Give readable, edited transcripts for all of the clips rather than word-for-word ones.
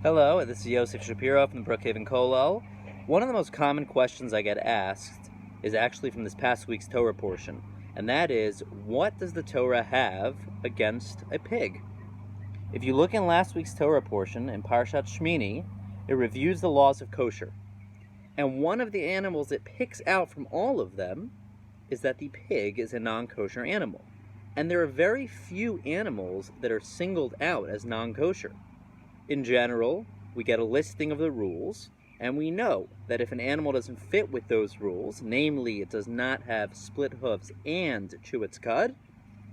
Hello, this is Yosef Shapiro from the Brookhaven Kollel. One of the most common questions I get asked is actually from this past week's Torah portion, and that is, what does the Torah have against a pig? If you look in last week's Torah portion, in Parshat Shmini, it reviews the laws of kosher. And one of the animals it picks out from all of them is that the pig is a non-kosher animal. And there are very few animals that are singled out as non-kosher. In general, we get a listing of the rules, and we know that if an animal doesn't fit with those rules, namely it does not have split hooves and chew its cud,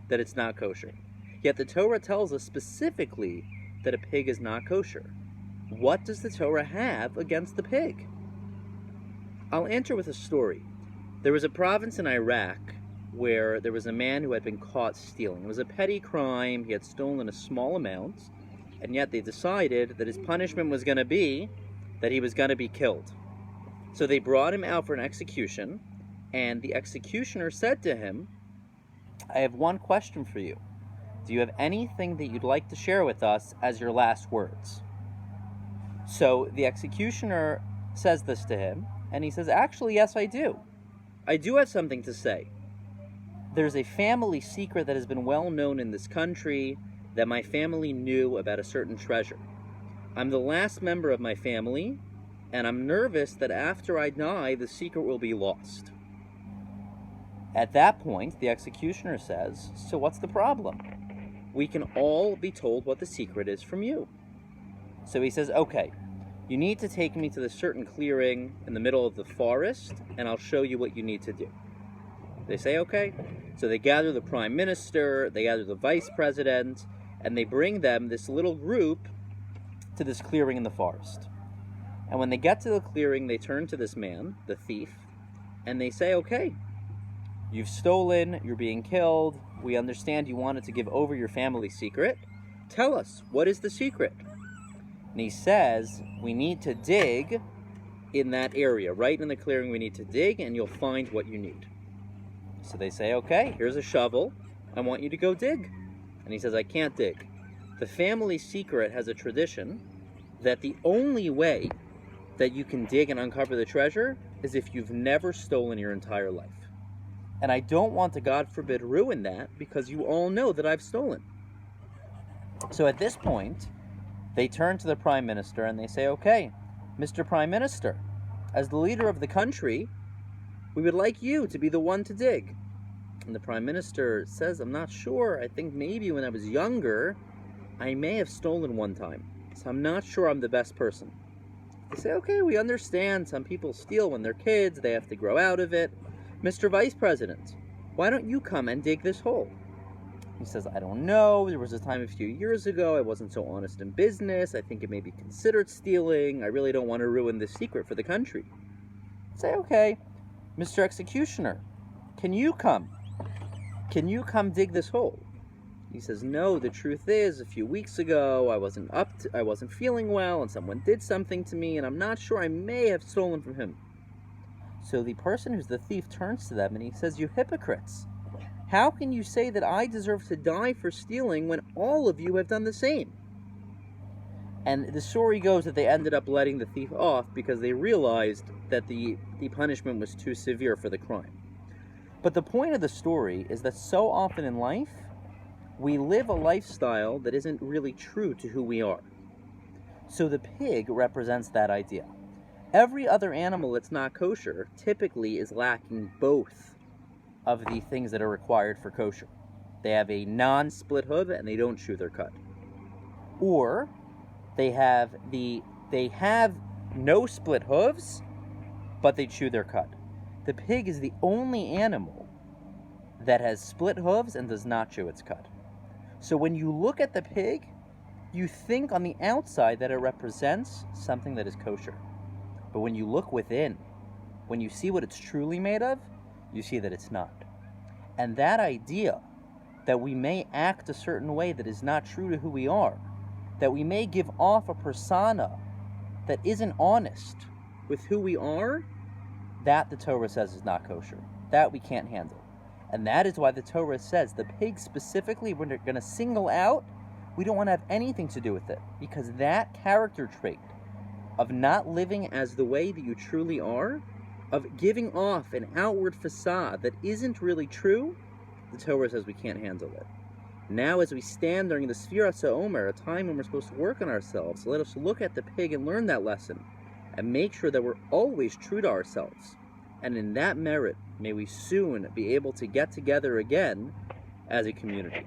that it's not kosher. Yet the Torah tells us specifically that a pig is not kosher. What does the Torah have against the pig? I'll answer with a story. There was a province in Iraq where there was a man who had been caught stealing. It was a petty crime. He had stolen a small amount, and yet they decided that his punishment was going to be that he was going to be killed. So they brought him out for an execution, and the executioner said to him, "I have one question for you. Do you have anything that you'd like to share with us as your last words?" So the executioner says this to him, and he says, "Actually, yes, I do. I do have something to say. There's a family secret that has been well known in this country that my family knew about a certain treasure. I'm the last member of my family, and I'm nervous that after I die, the secret will be lost." At that point, the executioner says, "So what's the problem? We can all be told what the secret is from you." So he says, "Okay, you need to take me to this certain clearing in the middle of the forest, and I'll show you what you need to do." They say, "Okay." So they gather the prime minister, they gather the vice president, and they bring them, this little group, to this clearing in the forest. And when they get to the clearing, they turn to this man, the thief, and they say, "Okay, you've stolen, you're being killed, we understand you wanted to give over your family secret. Tell us, what is the secret?" And he says, "We need to dig in that area, right in the clearing we need to dig, and you'll find what you need." So they say, "Okay, here's a shovel, I want you to go dig." And he says, "I can't dig. The family secret has a tradition that the only way that you can dig and uncover the treasure is if you've never stolen your entire life. And I don't want to, God forbid, ruin that because you all know that I've stolen." So at this point, they turn to the prime minister and they say, "Okay, Mr. Prime Minister, as the leader of the country, we would like you to be the one to dig." And the prime minister says, "I'm not sure. I think maybe when I was younger, I may have stolen one time. So I'm not sure I'm the best person." They say, "Okay, we understand. Some people steal when they're kids. They have to grow out of it. Mr. Vice President, why don't you come and dig this hole?" He says, "I don't know. There was a time a few years ago I wasn't so honest in business. I think it may be considered stealing. I really don't want to ruin this secret for the country." Say, "Okay, Mr. Executioner, can you come? Can you come dig this hole?" He says, "No, the truth is, a few weeks ago, I wasn't feeling well, and someone did something to me, and I'm not sure, I may have stolen from him." So the person who's the thief turns to them, and he says, "You hypocrites! How can you say that I deserve to die for stealing when all of you have done the same?" And the story goes that they ended up letting the thief off because they realized that the punishment was too severe for the crime. But the point of the story is that so often in life, we live a lifestyle that isn't really true to who we are. So the pig represents that idea. Every other animal that's not kosher typically is lacking both of the things that are required for kosher. They have a non-split hoof and they don't chew their cud. Or they have no split hooves, but they chew their cud. The pig is the only animal that has split hooves and does not chew its cud. So when you look at the pig, you think on the outside that it represents something that is kosher. But when you look within, when you see what it's truly made of, you see that it's not. And that idea that we may act a certain way that is not true to who we are, that we may give off a persona that isn't honest with who we are, that the Torah says is not kosher. That we can't handle. And that is why the Torah says the pig specifically, we're going to single out, We don't want to have anything to do with it, because that character trait of not living as the way that you truly are, of giving off an outward facade that isn't really true, the Torah says we can't handle it. Now, as we stand during the Sfirat HaOmer, a time when we're supposed to work on ourselves, let us look at the pig and learn that lesson, and make sure that we're always true to ourselves. And in that merit, may we soon be able to get together again as a community.